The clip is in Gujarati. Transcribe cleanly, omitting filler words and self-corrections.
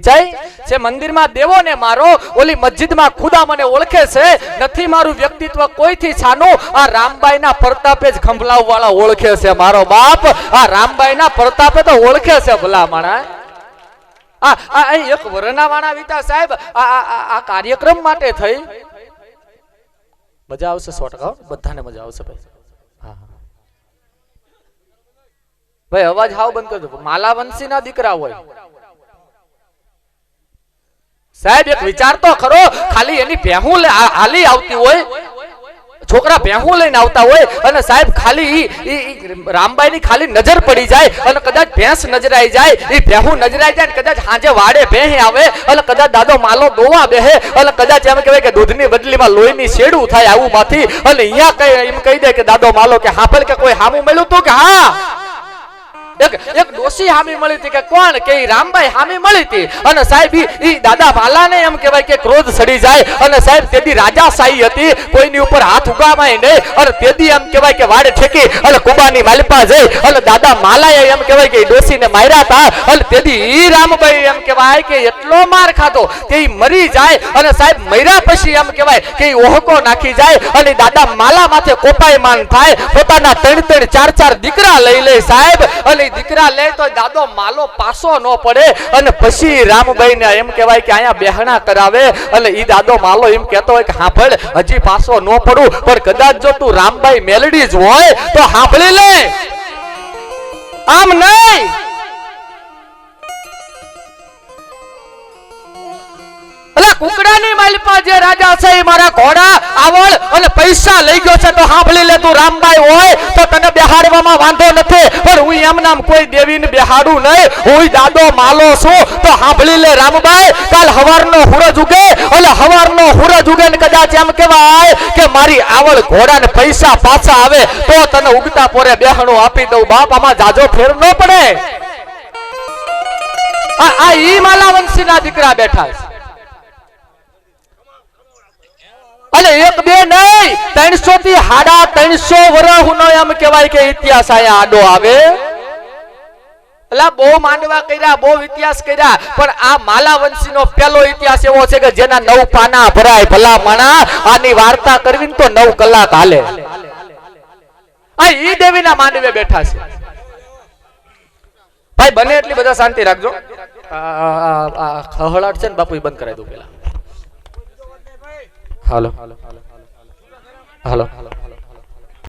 છે મંદિર માં દેવો ને મારો ઓલી મસ્જિદ માં ખુદા મને ઓળખે છે નથી મારું વ્યક્તિત્વ કોઈથી છાનું આ રામબાઈ ના પ્રતાપે જ ખંભલાવ વાળા ઓળખે છે મારો બાપ આ રામબાઈ ના પ્રતાપે તો ઓળખે છે ભલા માણા આ એક વરનાવાણા વિતા સાહેબ આ કાર્યક્રમ માટે થઈ મજા આવશે 100% બધાને મજા આવશે ભાઈ હા ભાઈ અવાજ હાવ બંધ કરજો માલાવંશી ના દીકરા હોય સાહેબ એક વિચાર તો ખરો ખાલી એની ભેહું હાલી આવતી હોય છોકરા ભેહું લઈને આવતા હોય અને સાહેબ ખાલી રામબાઈ ની ખાલી નજર પડી જાય અને કદાચ ભેંસ નજરાઈ જાય એ ભેહું નજરાઈ જાય કદાચ હાજે વાડે ભેહે આવે અને કદાચ દાદો માલો દોવા બેહે અને કદાચ એમ કહેવાય કે દૂધની બદલીમાં લોહીની શેડું થાય આવું માંથી અને અહીંયા કઈ એમ કહી દે કે દાદો માલો કે હાફલ કે કોઈ હામું મળ્યું તું કે હા એક ડોસી હામી મળી હતી કે કોણ કે રામબાઈ હામી મળી હતી અને સાહેબ ઈ દાદા ભાલાને એમ કહેવાય કે ક્રોધ સડી જાય અને સાહેબ તેદી રાજાશાહી હતી કોઈની ઉપર હાથ ઉગામાય નહીં અને તેદી એમ કહેવાય કે વાડે ઠેકી અને કુબાની માલિપા જઈ અને દાદા માલાએ એમ કહેવાય કે ડોસીને માર્યા હતા અને તેદી ઈ રામબાઈ એમ કહેવાય કે એટલો માર ખાતો કે ઈ મરી જાય અને સાહેબ મર્યા પછી એમ કહેવાય કે ઈ ઓહકો નાખી જાય અને દાદા માલા માથે કોપાયમાન થાય પોતાના 3-3 4-4 દીકરા લઈ લે સાહેબ અને દીકરા લે તો દાદો માલો પાસો ન પડે અને પછી રામબાઈ ને એમ કહેવાય કે અહીંયા બેહણા કરાવે અને ઈ દાદો માલો એમ કહેતો હોય કે હાંભળ હજી પાસો ન પડું પણ કદાચ જો તું રામબાઈ મેલડી જ હોય તો સાંભળી લે આમ નહીં કુકડાની માલિપા જે રાજા છે મારા ઘોડા આવળ અને પૈસા લઈ ગયો છે તો સાંભળી લે તું રામબાઈ હોય તો તને બેહાડવામાં વાંધો નથી પણ હું એમ નામ કોઈ દેવીને બેહાડું નહીં હું દાદો માલો છું તો સાંભળી લે રામબાઈ કાલ હવારનો સૂરજ ઉગે અને હવારનો સૂરજ ઉગે ને કદાચ એમ કહેવાય કે મારી આવળ ઘોડાને પૈસા પાછા આવે તો તને ઉગતા પોરે બેહણું આપી દઉં બાપ આમાં જાજો ફેર ન પડે આ ઈ માલાવંશીના દીકરા બેઠા છે અને એક બે નહીં 300 થી 350 વર્ષનો એમ કહેવાય કે ઇતિહાસ આયા આડો આવે એટલે બહુ માંડવા કર્યા બહુ ઇતિહાસ કર્યા પણ આ માલાવંશીનો પહેલો ઇતિહાસ એવો છે કે જેના 9 પાના ભરાય ભલા માણા આની વાર્તા કરવી ને તો 9 કલાક હાલે આ ઈ દેવીના માંડવે બેઠા છે ભાઈ બને એટલી બધા શાંતિ રાખજો આ ખહડાટ છે ને બાપુ બંધ કરાવી દો પેલા હાલો હાલો